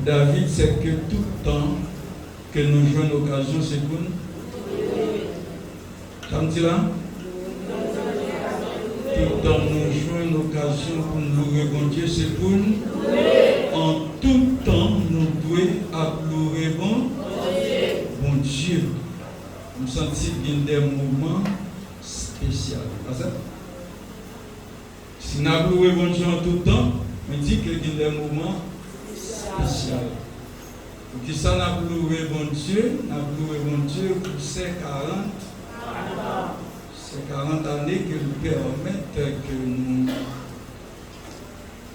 David, c'est que tout temps que nous jouons l'occasion, c'est pour nous. Ça me dit là? Tout temps nous jouons l'occasion pour nous rebondir, c'est pour nous. En tout temps, nous devons appeler bon Dieu. Nous sentons bien des moments spéciaux. Si nous appelons bon Dieu en tout temps, on dit qu'il y a des moments spéciaux. Pour qui ça n'a plus bon Dieu, pour ces 40 années que nous permettent que nous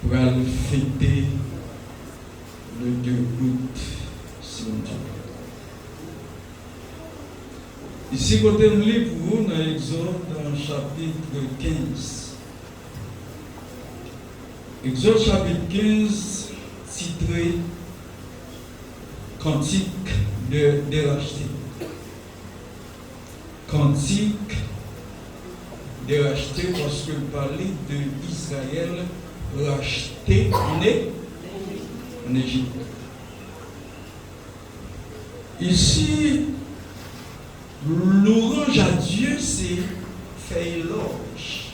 pourrons fêter le 2 août, si on dit. Ici, côté nous lit pour vous dans Exode, dans le chapitre 15. Exode chapitre 15, titré Cantique de racheter. Cantique de racheter parce que vous parlez d'Israël racheté en Égypte. Ici, l'orange à Dieu, c'est faire éloge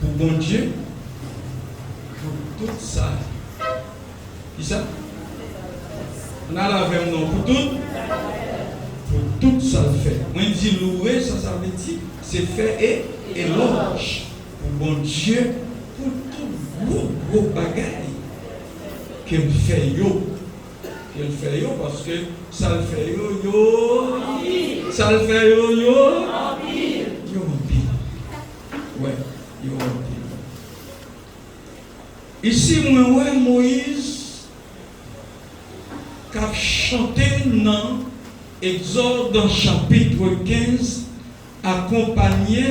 pour bon Dieu, pour tout ça. Qui ça? On a la même nom pour tout ça le fait. Moi, je dis louer, ça veut dire, c'est faire éloge pour bon Dieu, pour tout gros bagaille qu'il fait yo. Qu'il fait yo, parce que ça le fait yo. Ça le fait yo. Yo en pile. Ouais, yo en pile. Ici, moi, ouais, Moïse, qui a chanté dans Exode dans chapitre 15, accompagné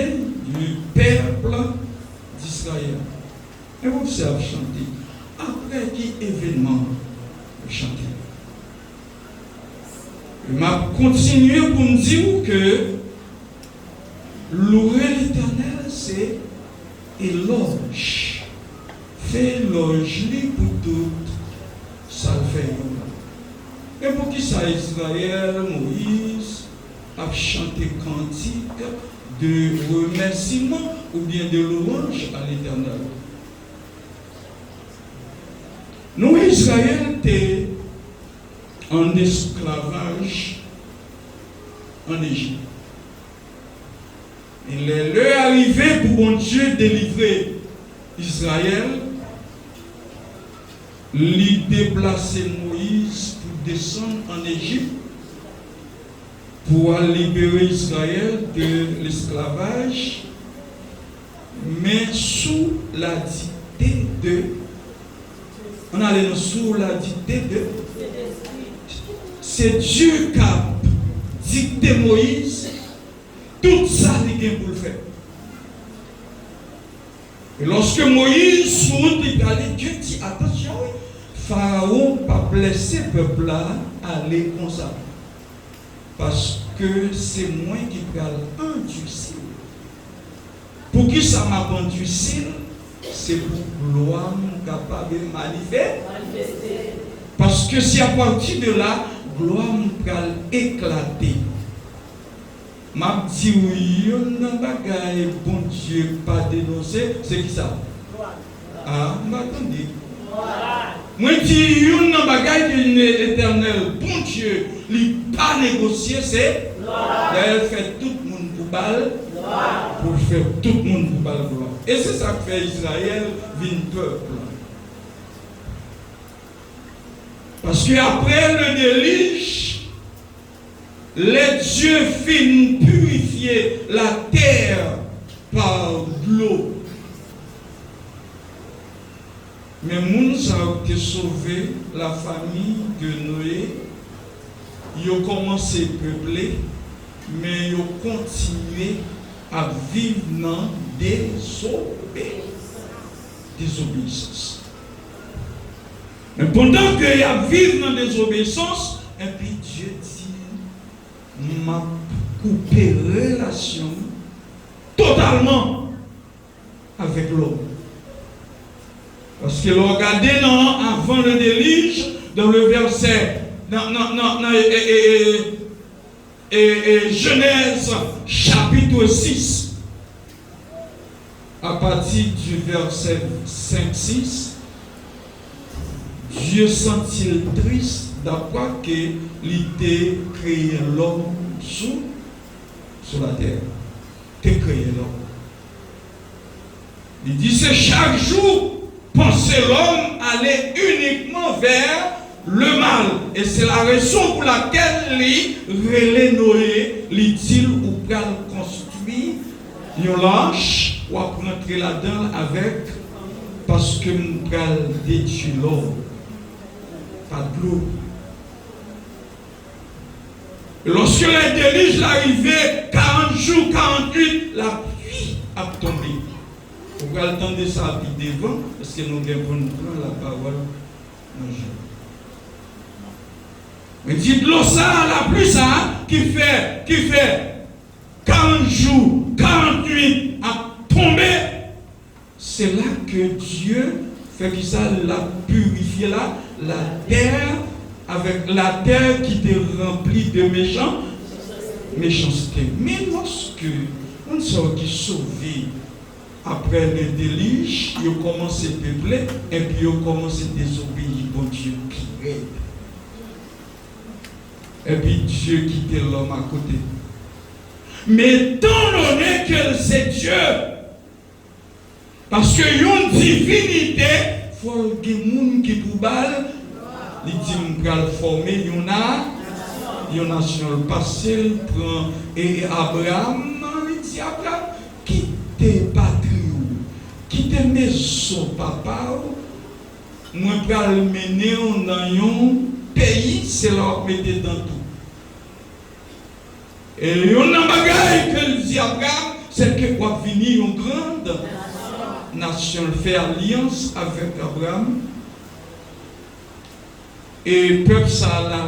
du peuple d'Israël. Et vous observez chanter. Après qui événement vous chantez? Je vais continuer pour me dire que louer l'Éternel, c'est éloge. Fait éloge pour tout, ça le fait. Et pour qui ça, Israël, Moïse, a chanté cantique de remerciement ou bien de louange à l'Éternel. Nous, Israël, était en esclavage en Égypte. Il est l'heure arrivée pour bon Dieu délivrer Israël, lui déplacer Moïse pour descendre en Égypte pour libérer Israël de l'esclavage, mais sous la dictée de. On allait sous la dictée de. C'est Dieu qui a dicté Moïse tout ça qu'il a pour le faire. Et lorsque Moïse souhaite, il a dit, Dieu dit attention, Pharaon pas blessé le peuple là, aller comme ça. Parce que c'est moi qui peux endurcir. Pour qui ça m'a endurci? C'est pour gloire capable de manifester. Parce que si à partir de là, gloire peut éclater. M'a dit oui, on bagaille bon Dieu pas dénoncer, c'est qui ça? Ah, m'attendez. Moi dis on bagaille de l'Éternel, bon Dieu, lui pas négocier, c'est elle fait tout le monde pour balle, pour faire tout le monde pour balle gloire. Et c'est ça que fait Israël vient peuple. Parce que après le déluge, les dieux finissent purifier la terre par l'eau. Mais Mounsa a été sauvé, la famille de Noé, ils ont commencé à peupler, mais ils ont continué à vivre dans désobéissance. Mais pendant qu'ils vivent dans désobéissance, et puis Dieu dit, m'a coupé relation totalement avec l'homme. Parce que regardez avant le déluge, dans le verset, Genèse chapitre 6, à partir du verset 5-6, Dieu sent-il triste d'avoir qu'il ait créé l'homme sur la terre. Il a créé l'homme. Il dit c'est chaque jour penser l'homme aller uniquement vers le mal. Et c'est la raison pour laquelle les Noé, les dit ou pour construire une lanche ou pour rentrer là-dedans avec, parce que nous allons détruire l'homme. Pas de l'eau. Lorsque les déluges arrivaient, 40 jours, 48, la pluie a tombé. Vous allez attendre ça puis devant, parce que nous avons prendre la parole. Mais dites l'eau ça, la pluie ça, qui fait 40 jours, 48 a tombé. C'est là que Dieu fait que ça l'a purifié là, la terre, avec la terre qui était remplie de méchanceté. Mais lorsque on sort qui sauvé après le déluge, ils ont commencé à peupler et puis ils ont commencé à désobéir bon Dieu qui aide. Et puis Dieu quittait l'homme à côté. Mais tant donné que c'est Dieu, parce que une divinité, il faut que les gens qui pour balle, il dit qu'on va former une nation. Le passé prend et Abraham, il dit Abraham, quitte patrie, quitte maison papa, moi je vais le mener dans un pays, c'est là que mettez dans tout. Et une bagaille que dit Abraham, c'est que va venir une grande nation, fait alliance avec Abraham. Et le peuple ça a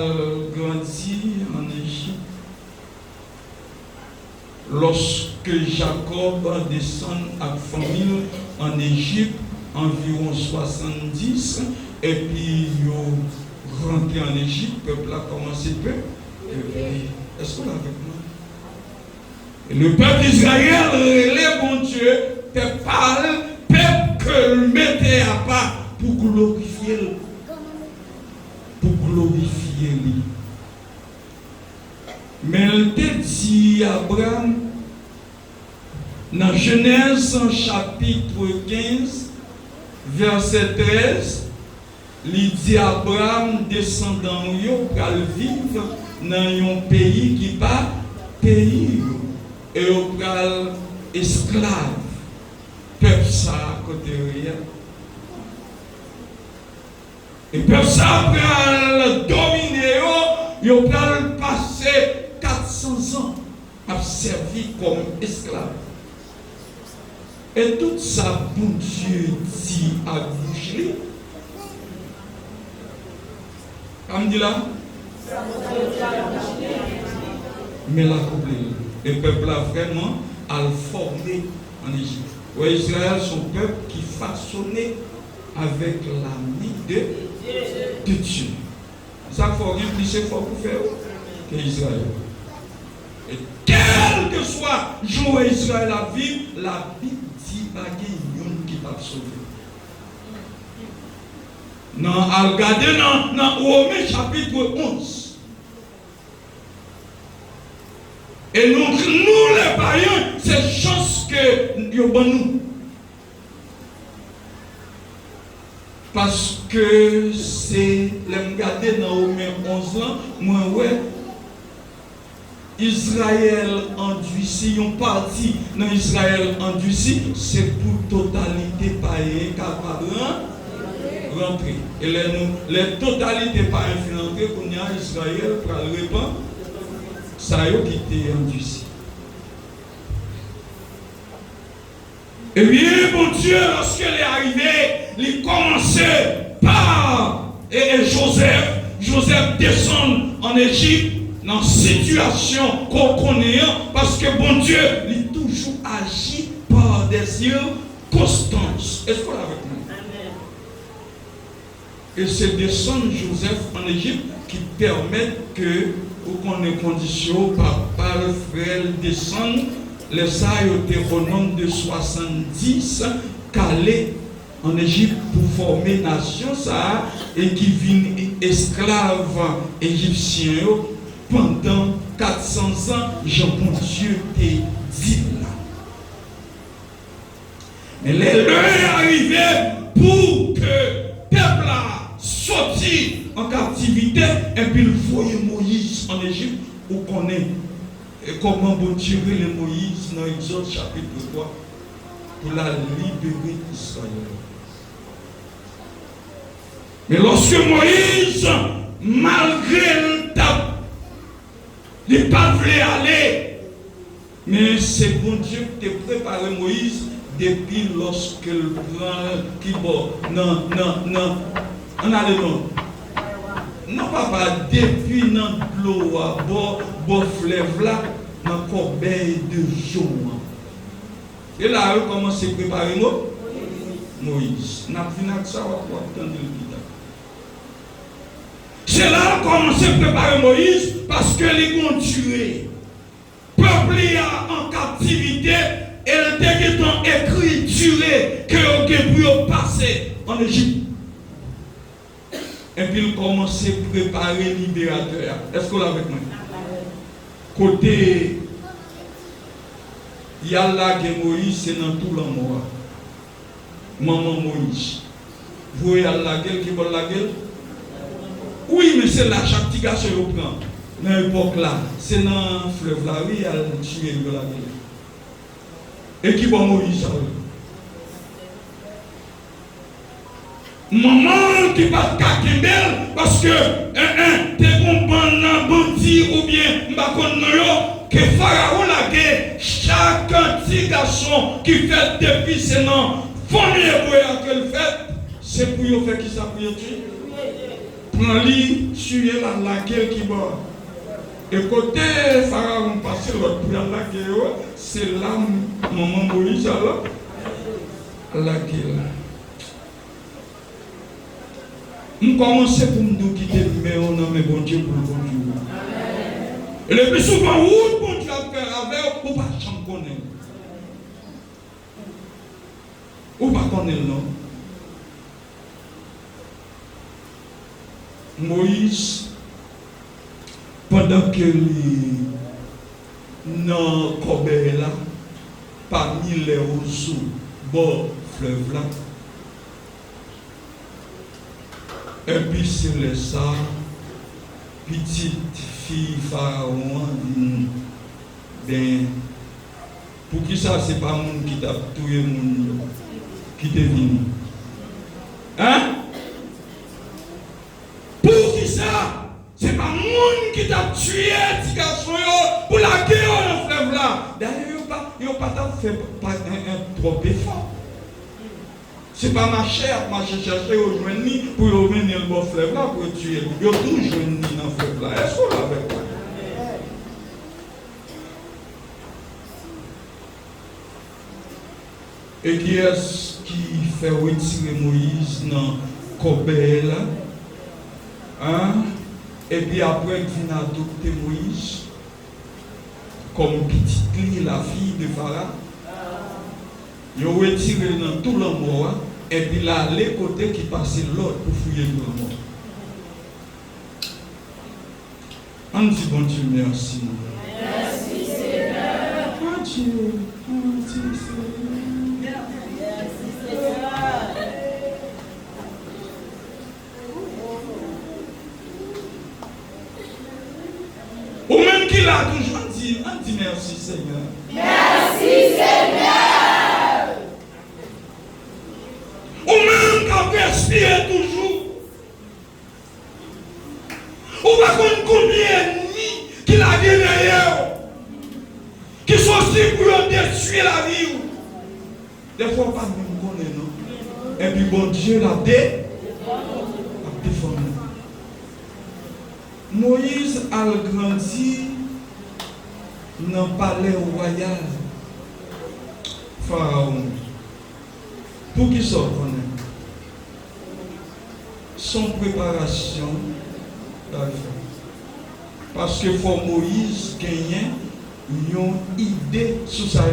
grandi en Égypte. Lorsque Jacob descend à famille en Égypte, environ 70, et puis il rentré en Égypte, le peuple a commencé peu. Est-ce qu'on est avec moi? Et le peuple d'Israël relève bon Dieu, peuple parle, peuple que le mettait à part pour glorifier lui. Mais il te dit Abraham, dans Genèse chapitre 15, verset 13, il dit Abraham descendant pour vivre dans un pays qui pas pays et au esclave. Peuple ça à côté rien. Et peuple ça va dominer, il va passer 400 ans à servir comme esclave. Et tout ça, bon Dieu dit à bouche. Comme dit là? Mais la couple, le peuple a vraiment à le former en Égypte. Ouais, Israël, son peuple qui façonnait avec la main de Dieu. Ça faut rien plus fort pour faire que Israël. Et quel que soit jour Israël a vivre, la Bible dit qu'il y a un qui va sauver. Regardez dans Romains chapitre 11. Et nous les païens, c'est chance que nous avons. Parce que c'est, les regarder dans Romains 11 ans, moi, ouais, Israël endurci, on parti dans Israël endurci, c'est pour totalité païenne capable de rentrer. Et les totalités païennes qui rentrent, qu'on y a Israël pour le répandre, ça y est qui était endurci. Et bien, mon Dieu, lorsqu'il est arrivé, il commençait par Joseph. Joseph descend en Égypte dans une situation qu'on connaît, parce que bon Dieu, il toujours agit par des circonstances. Est-ce qu'on l'a avec nous? Et c'est descendre Joseph en Égypte qui permettent que, pour qu'on ait conditions, par le frère descendre, les Deutéronome de 70, calé en Égypte pour former nation, ça, et qui viennent esclaves égyptiens pendant 400 ans, Jean-Dieu t'a dit là. Mais les l'heure est arrivée pour que le peuple a sorti en captivité et puis il voyait Moïse en Égypte où qu'on est. Et comment vous tirez les Moïse dans Exode chapitre 3 pour la libérer d'Israël. Mais lorsque Moïse, malgré le tape, il n'a pas voulu aller, mais c'est bon Dieu qui t'a préparé Moïse depuis lorsque le grand qui bon, non, on a le nom. Non, papa, depuis notre l'eau, bon fleuve là, dans le corbeille de jour. Et là, on commence à préparer Moïse. N'a fini ça, on va attendre le guide. C'est là qu'on commence à préparer Moïse parce que les ont tué. Peuple en captivité et le texte est écrit tué que vous passer en Égypte. Et puis il commence à préparer le libérateur. Est-ce que vous l'avez avec moi? Côté, il y a là que Moïse, c'est dans tout l'amour. Maman Moïse. Vous voyez la gueule qui vole la gueule? Oui, mais c'est là, chaque petit gars se reprend. Dans l'époque là, c'est dans le fleuve là, oui, elle tue la gueule. Et qui va Moïse? Maman qui va kakembel parce que t'es bon bandit ou bien m'bakon que Pharaon la guerre chaque petit garçon qui fait depuis ses noms famille pour qu'elle fait c'est pour y faire qui ça pour y tuer prends-lui tuer la guerre qui va et côté Pharaon passer l'autre pour la guerre c'est là maman Moïse alors la guerre. Nous commençons pour nous quitter, mais on a mis bon Dieu pour le bon Dieu. Et le plus souvent, où bon Dieu a fait avec, ou pas jamais connaître. Ou pas connaître, non. Moïse, pendant que dans Corbeil là, parmi les oiseaux, bord fleuve là, et puis c'est le ça, petite fille Pharaon, ben, pour qui ça, c'est pas monde qui t'a tué, qui t'est venu. Hein? Pour qui ça? C'est pas monde qui t'a tué, petit garçon, pour la guerre dans le fleuve là. D'ailleurs, il n'y a pas fait un trop effort. C'est pas ma chère, chercher aujourd'hui pour revenir le bon fleuve là pour tuer. Il y a toujours une dans le fleuve là. Est-ce qu'on l'a avec moi? Et qui est-ce qui fait retirer Moïse dans le corbeil là? Hein? Et puis après, il vient adopter Moïse comme petite fille, la fille de Pharaon. Il a retiré dans tout l'amour. Et puis là, les côtés qui passaient l'autre pour fouiller tout le monde. On dit bon Dieu, merci. Merci Seigneur. Bon Dieu, merci Seigneur. Merci Seigneur. Ou même qui l'a toujours dit, on dit merci Seigneur. Merci Seigneur. Ou même qui respire toujours. Ou pas combien d'ennemis qui l'a dit derrière. Qui sont aussi pour détruire la vie. Des fois, pas même connaître, non? Et puis, bon Dieu l'a défendu. Moïse a grandi dans le palais royal. Pharaon. Pour qui ça connaît? son préparation. Parce que faut Moïse gagner une idée sur sa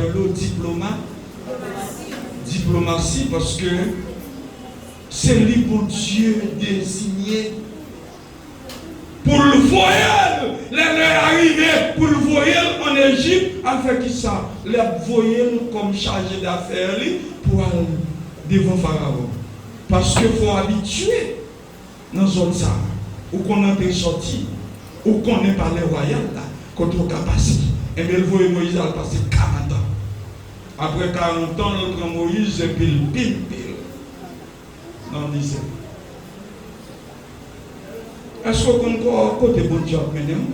diplomatie, parce que c'est lui bon Dieu désigné pour le voyer, les arriver pour le voyer en Égypte, avec qui ça, les voyer comme chargé d'affaires pour aller devant Pharaon. Parce qu'il faut habituer dans la zone ça, où qu'on entre sorti, où qu'on n'est pas les royales là, quand on a passé. Et bien le voyer Moïse a passé 40 ans. Après 40 ans, notre Moïse est pile. Non, disait. Est-ce qu'on a côté bon Dieu maintenant?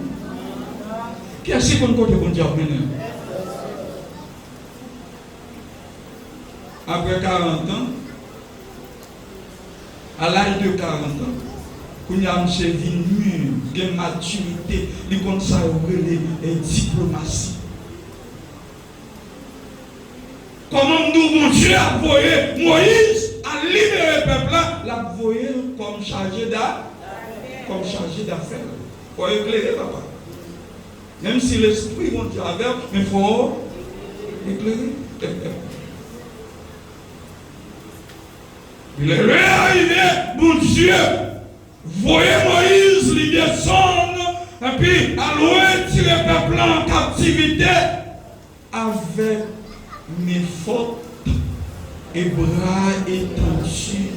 Qui est-ce qu'on a côté bon Dieu maintenant? Après 40 ans, à l'âge de 40 ans, quand il a un venu, une maturité, il compte ça et diplomatie. Comment nous, mon Dieu, a voyé Moïse à libérer le peuple là, l'a voyé comme chargé d'affaires. Il faut éclairer, papa. Même si l'esprit, mon Dieu, avec, mais il faut éclairer. Il est arrivé, mon Dieu, voyez Moïse, il descendre, et puis à loin tirer le peuple en captivité avec mes fautes et bras étendus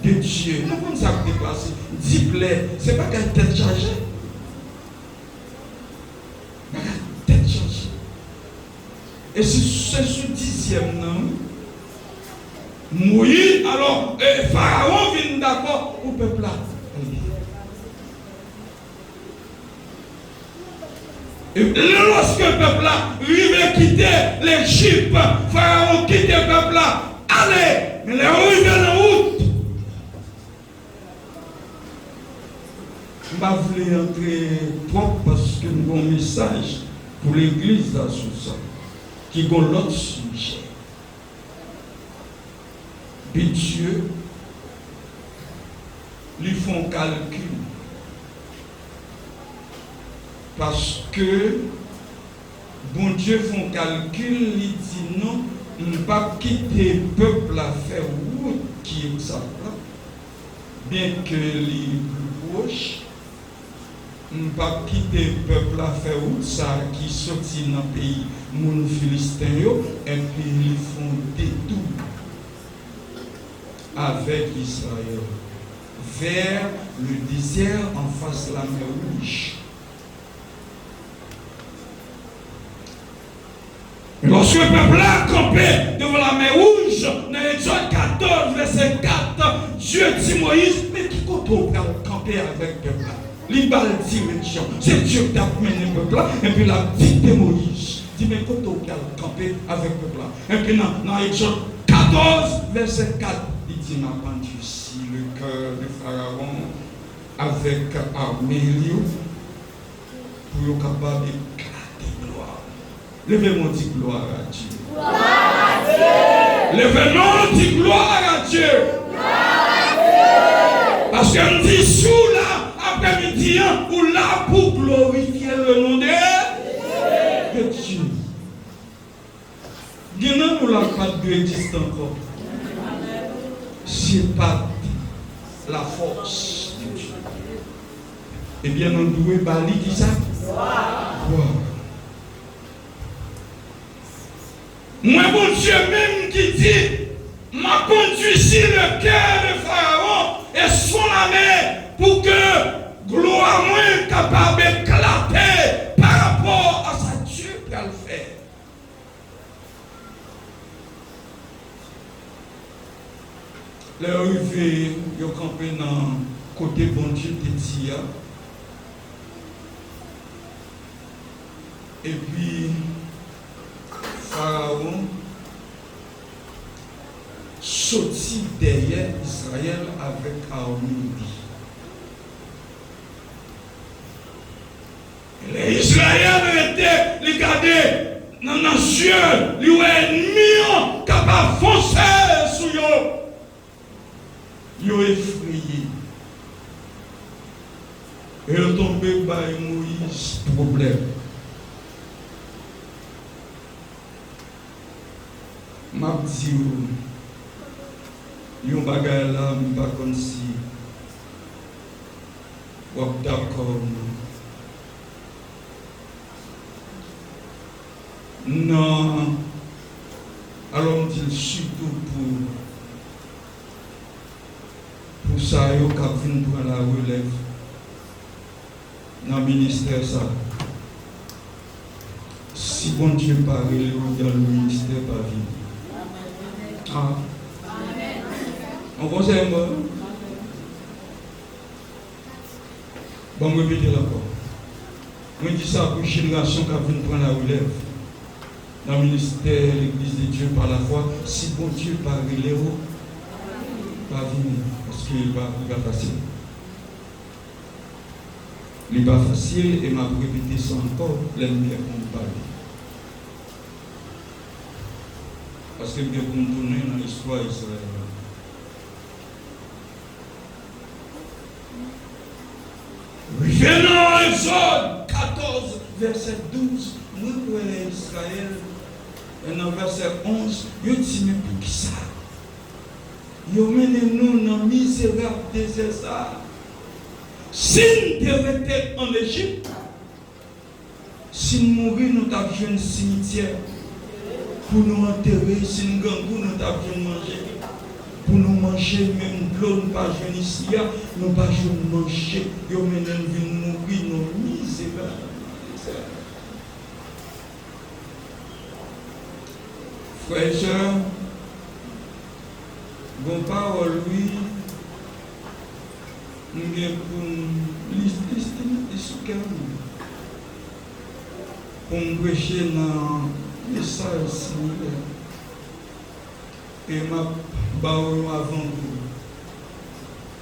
de Dieu. Nous comment ça déplacer? 10 plaies, c'est pas qu'à tête chargée. Pas qu'à tête chargée. Et c'est ce 10e nom. Moïse, alors, Pharaon vient d'accord au peuple là. Et lorsque le peuple là, lui veut quitter l'Égypte, Pharaon quitte le peuple là, allez, mais les arrivés en route. Je ne vais pas entrer trop parce que nous avons un message pour l'église là sur ça, qui a l'autre sujet. Et Dieu lui font calcul. Parce que bon Dieu font calcul, il dit non, on ne peut pas quitter le peuple à faire route qui est ça. Bien que les plus proches, on ne peut pas quitter le peuple à faire route ça qui sortit dans le pays mon Philistin et puis ils font des tours avec Israël vers le désert en face de la mer Rouge. Lorsque le peuple a campé devant la mer Rouge, dans Exode 14, verset 4, Dieu dit Moïse, mais qui compte camper avec le peuple? L'ibal direction, c'est Dieu qui a mené le peuple et puis il a dit Moïse, dit mais quand on camper avec le peuple? Et puis dans Exode 14, verset 4, il dit m'a endurci le cœur de Pharaon avec armée pour être capable d'éclater gloire. Levez-moi dit gloire à Dieu. Gloire à Dieu. Levez-moi dit gloire à Dieu. Gloire à Dieu. Parce qu'on dit sous là, après-midi, ou là pour glorifier le nom de Dieu. Dis-nous pour la part de Dieu existe encore. C'est pas la force de Dieu. Eh bien, on doit parler qui ça? Wow. Moi, bon Dieu même qui dit, m'a conduit sur le cœur de Pharaon et son armée pour que gloire moins capable d'éclater par rapport à sa Dieu qui a le fait. Les arrivés, ils ont campé dans le côté bon Dieu de Tia. Et puis, Pharaon sortit derrière Israël avec armée. Les Israéliens étaient regardés dans nos yeux, les ennemis capables de foncer sur eux. Ils ont effrayé. tombé par Moïse problème. M'a dit yon bagay là m'pa kon si wap d'accord. Non. Alors on dit surtout pour ça yo k'ap vinn prendre la relève dans le ministère ça. Si bon Dieu parle dans le ministère pas vivre. Ah. On conseille moi. Bon, je vais répéter encore. Je dis ça pour une génération qui a venu prendre la relève. Dans le ministère, l'Église de Dieu par la foi, si bon Dieu parle les hauts, pas venir. Parce qu'il va facile. Il n'est pas facile et m'a répété ça encore, l'ennemi qu'on parle. Parce que bien qu'on tourne dans l'histoire d'Israël. Venons Exode 14, verset 12. Nous voyons Israël, et dans verset 11, il dit mais pour qui ça? Il mené nous dans le misérable désert ça. Si nous devions être en Égypte, si nous mourons, nous avons un cimetière pour nous enterrer, si nous gagnons, nous avons manger. Pour nous manger, même de l'eau, nous ne pas jouer ici, nous ne pas jouer manger, nous venons mourir, nous misérables. Frères et sœurs, bon parole, oui, nous avons pour nous prêcher dans les salles similaires. Et ma baou avant vous,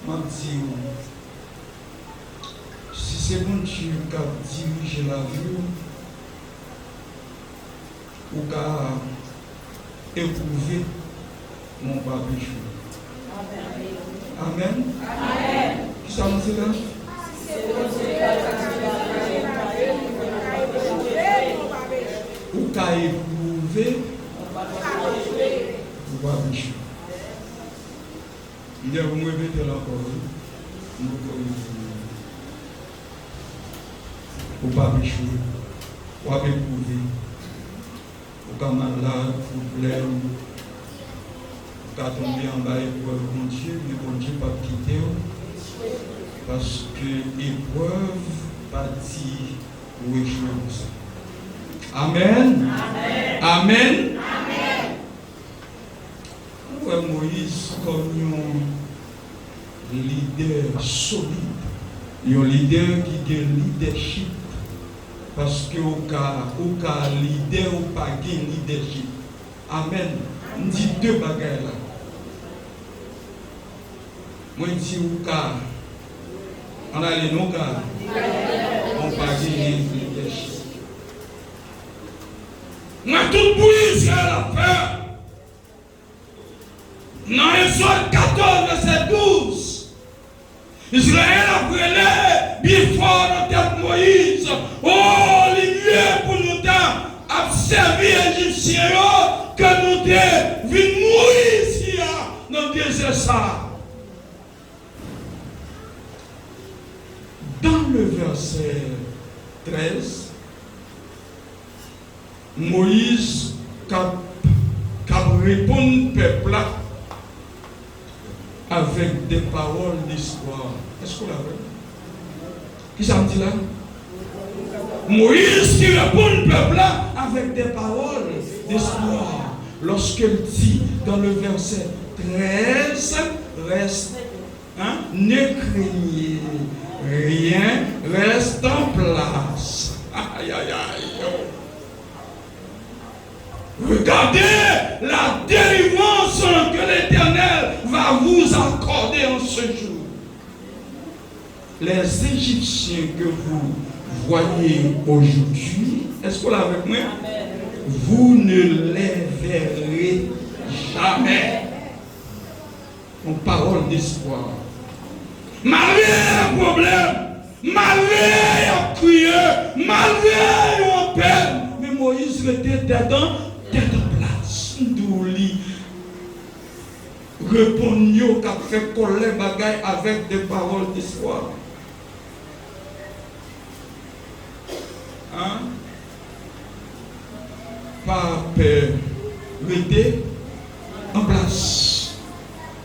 m'a dit, si c'est bon Dieu qui a dirigé la vie, ou qui a éprouvé mon papier. Amen. Amen. Qui ça me dit là? Ou qui a éprouvé mon papier. Il y a vous me répéter encore. Ou pas péché, ou pas éprouvé, ou pas malade, ou plaire, ou pas tomber en bas épreuve mon Dieu, mais mon Dieu pas quitter. Parce que épreuve pas dit ou échouer pour ça. Amen. Amen. Amen. Moïse comme un leader solide, un leader qui a leadership, parce que au cas leader ou pas de leadership. Amen. On dit deux bagages là. Moi je dis au cas, on a les noms cas, on pas de leadership. Moi tout bouillir c'est la peur. Dans Exode 14, verset 12, Israël a brûlé, bien fort dans tête Moïse. Oh, les mieux pour nous servir les Égyptiens que nous devons mourir ici, dans le désert ça. Dans le verset 13, Moïse répond au peuple avec des paroles d'espoir. Est-ce qu'on l'a vu? Qui ça me dit là? Moïse qui répond au peuple avec des paroles d'espoir. Lorsqu'il dit dans le verset 13, reste, ne craignez rien, reste en place. Aïe, aïe, aïe. Regardez la délivrance que l'Éternel va vous accorder en ce jour. Les Égyptiens que vous voyez aujourd'hui, est-ce qu'on l'a avec moi? Vous ne les verrez jamais. Une parole d'espoir. Malgré un problème, malgré un crié, malgré un peine. Mais Moïse était tête en place. Douli. Répondez qu'a fait coller bagaille avec des paroles d'espoir. Hein? Pas peur. Restez en place.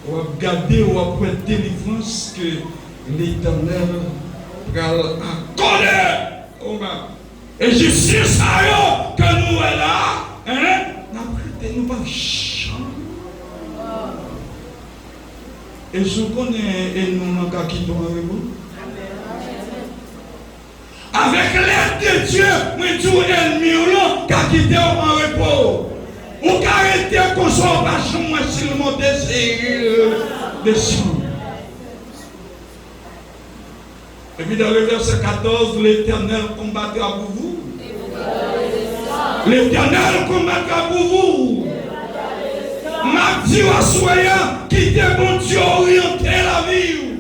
On va garder, on va prendre délivrance que l'Éternel va accorder. Et justice à eux que nous est là. Hein? Nous pas changer. Et je connais et nous n'avons qui tombe avec vous. Avec l'aide de Dieu, nous tous ennemis qui quitté en repos. Ou qui arrêté qu'on soit pas chez moi si le monde descend. Et puis dans le verset 14, l'Éternel combattra pour vous. L'Éternel combattra pour vous. M'a dit à soyant qui est bon Dieu orienter la vie.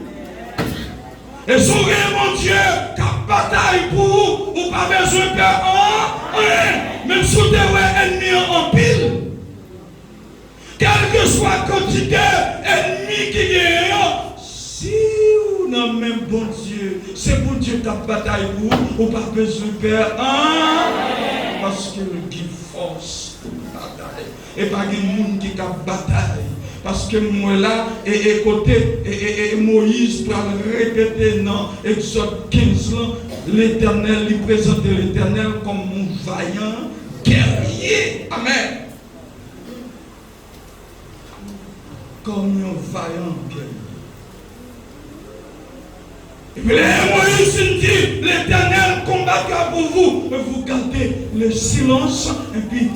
Et soyez mon Dieu qui a bataille pour vous, ou pas besoin de rien. Même si vous êtes ennemi en pile. Quelle que soit la quantité ennemi qui est, si vous n'avez même bon Dieu, c'est bon Dieu qui a bataille pour vous, ou pas besoin de faire parce que le qui force pour bataille. Et pas de monde qui a bataille. Parce que moi là, et côté, Moïse pour répéter dans Exode 15, l'Éternel, lui présente l'Éternel comme un vaillant guerrier. Amen. Comme un vaillant guerrier. Et puis Moïse dit, l'Éternel combattra pour vous. Mais vous gardez le silence. Et puis,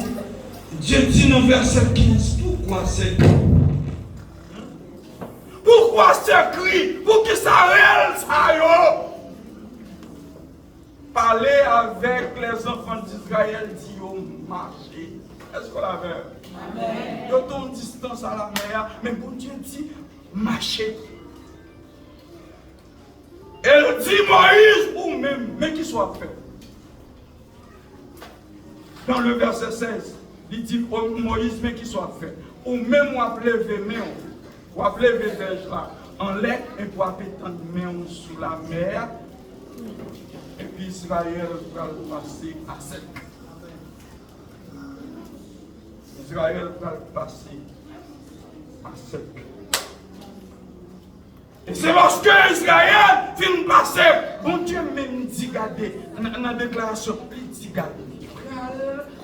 Dieu dit dans verset 15, pourquoi c'est pourquoi ce cri? Pour qui ça réel, ça yo? Parler avec les enfants d'Israël, dit yo marcher. Est-ce qu'on l'a fait? Amen. Yo ton distance à la mer, mais bon Dieu dit marcher. Elle dit Moïse ou même, mais qu'il soit fait. Dans le verset 16, il dit Moïse, mais qu'il soit fait. Ou même on appelle les mains. Vous appelez les verges là en l'air et vous appelez tant de mains sous la mer. Et puis Israël va passer à sec. Israël va passer à sec. Et c'est lorsque Israël finit de passer, bon Dieu même dit, regardez, dans la déclaration, il dit, regardez.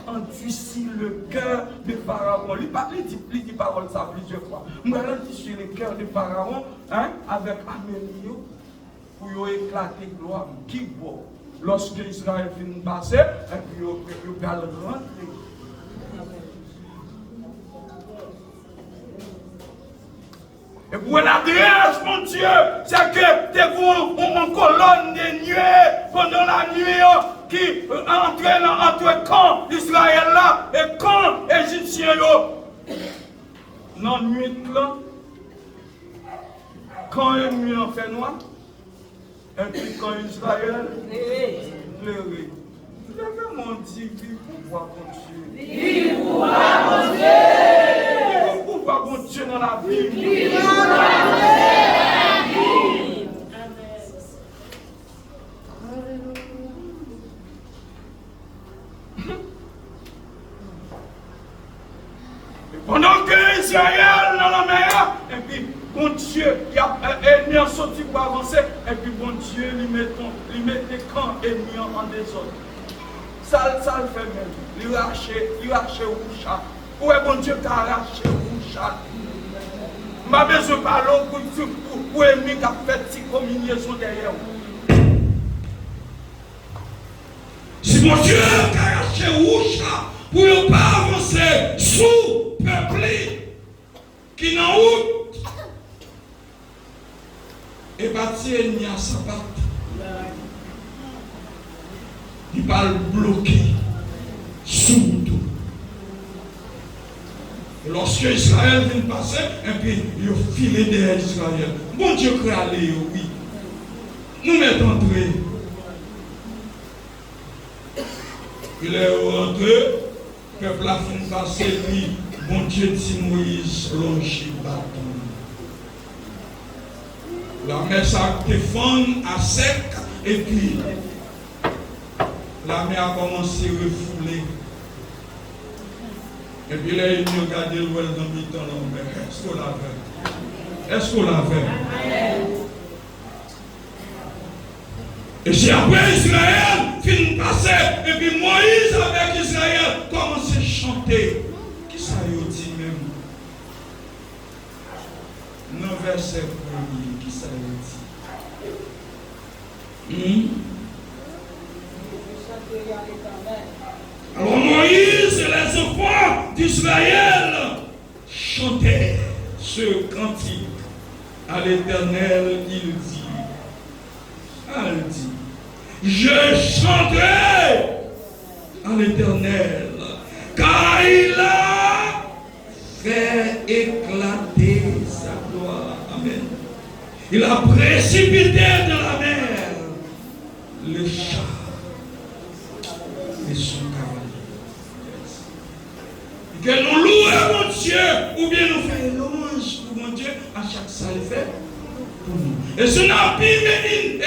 Endurcit le cœur de Pharaon. Il dit parole ça plusieurs fois. Moi, je dis sur le cœur de Pharaon, hein, avec Amélio, pour éclater gloire. Qui voit lorsque Israël finit de passer, et puis il va rentrer. Et pour l'adresse, mon Dieu, c'est que t'es une colonne de nuée pendant la nuit qui entraîne entre camp d'Israël là et camp égyptien. Dans la nuit là, quand il nuit en fait noir, et puis quand Israël pleurait. Je vais m'en dire, vive pour mon Dieu. Vive pour mon Dieu. Pourquoi bon Dieu dans la vie? Pendant que Israël dans la mer, et puis bon Dieu, il y a ennemi en sorti pour avancer, et puis bon Dieu lui met des camps ennemis en désordre. Ça le fait même. Il a arraché au chat. Où est bon Dieu qui a arraché au chat? Je n'ai pas besoin de parler pour ennemi qui a fait une combinaison derrière vous. Si mon Dieu qui a arraché au chat, pour ne pas avancer sous peuple qui n'a route et bâtir ennemi à sa patte. Il va le bloquer sous tout. Lorsque Israël vient passer, et puis il a filé derrière Israël. Bon Dieu crée aller, oui. nous mettons entré. Il est rentré, le peuple a fini passer, lui, bon Dieu dit Moïse, longe bâton. La mer s'est défendue à sec, et puis la mer a commencé à refouler. Et puis là, il a regardé le well dans le temps, est-ce qu'on l'a fait? Est-ce qu'on l'a fait? Et c'est après Israël qui passait, et puis Moïse avec Israël commençait à chanter. Qui ça y a dit même? Non, verset 1er, qui ça y a dit? Alors Moïse et les enfants d'Israël chantaient ce cantique. À l'Éternel, il dit, je chanterai à l'Éternel, car il a fait éclater sa gloire. Amen. Il a précipité dans la mer le char et son cavalier. Que nous louons mon Dieu, ou bien nous faisons louange pour mon Dieu à chaque salle fait pour nous. Et ce n'a pas énuméré,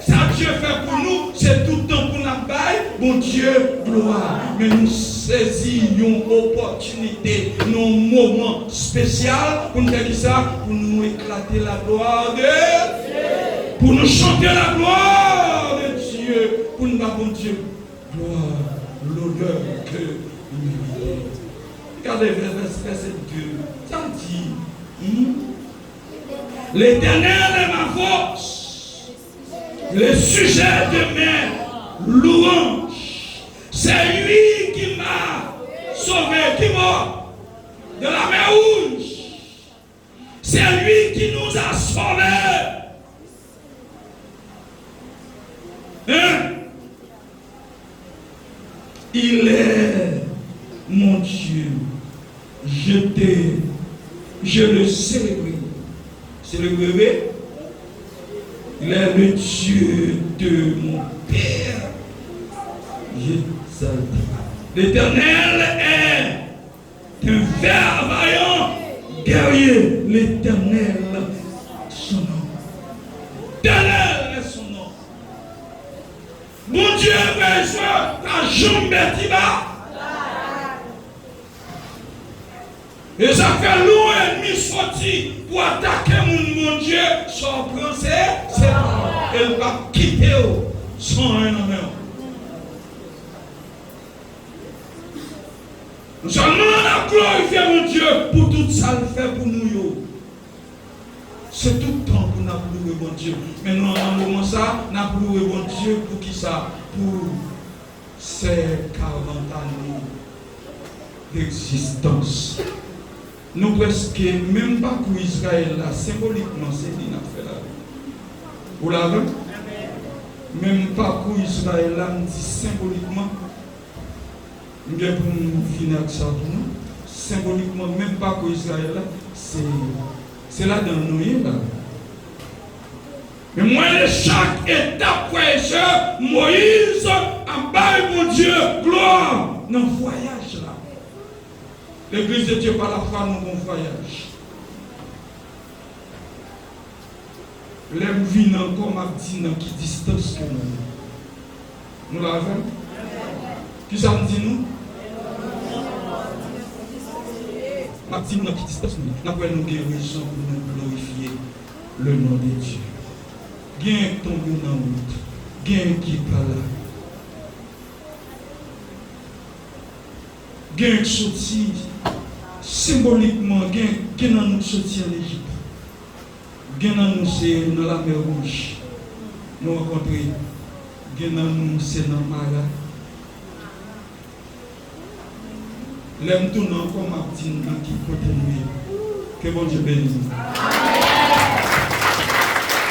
ça Dieu fait pour nous, c'est tout le temps pour nous bailler, bon Dieu, gloire. Mais nous saisissons une opportunité, un moment spécial pour nous faire ça, pour nous éclater la gloire de Dieu, pour nous chanter la gloire de Dieu, pour nous dire, bon Dieu, gloire, l'honneur que nous méritons. Regardez verset 2, ça dit, l'Éternel est ma force, le sujet de mes louanges. C'est lui qui m'a sauvé, qui m'a de la mer rouge. C'est lui qui nous a sauvés. Hein? Il est mon Dieu. Je le célèbre. C'est le bébé. Il est le Dieu de mon Père. L'Éternel est un ver vaillant guerrier. L'Éternel, son nom. L'Éternel est son nom. Mon Dieu, besoin ta jambe bâtiment. Et ça fait long ennemi sorti pour attaquer mon Dieu. Son français, c'est elle va quitter sans un homme. Nous sommes à glorifier mon Dieu pour tout ça le fait pour nous. C'est tout le temps pour nous louer mon Dieu. Mais nous, en moment ça, nous louer mon Dieu pour qui ça? Pour ces 40 années d'existence. Nous presque même pas pour Israël là, symboliquement, c'est dit n'a fait là. Vous l'avez? Même pas pour Israël là, nous dit symboliquement. Nous allons finir avec ça pour nous. Symboliquement, même pas pour Israël là, c'est là dans nous là. Mais moi, chaque étape, frère, Moïse a baillé mon Dieu, gloire, dans le voyage là. L'église de Dieu, par la foi, nous avons un voyage. L'aime vient encore, m'a dit, dans qui distance que nous. Nous l'avons? Qui ça me dit nous? M'a dit, dans qui distance nous. Nous avons une guérison pour nous glorifier le nom de Dieu. Gain tombé dans la route. Gain qui pas là. Gain sorti symboliquement, gain dans nous sorti en Égypte. Gain dans nous c'est dans la mer Rouge. Nous rencontrer. Gain dans nous c'est dans Mara. L'aime tout non comme a dit dans qui côté nous. Que bon Dieu bénisse.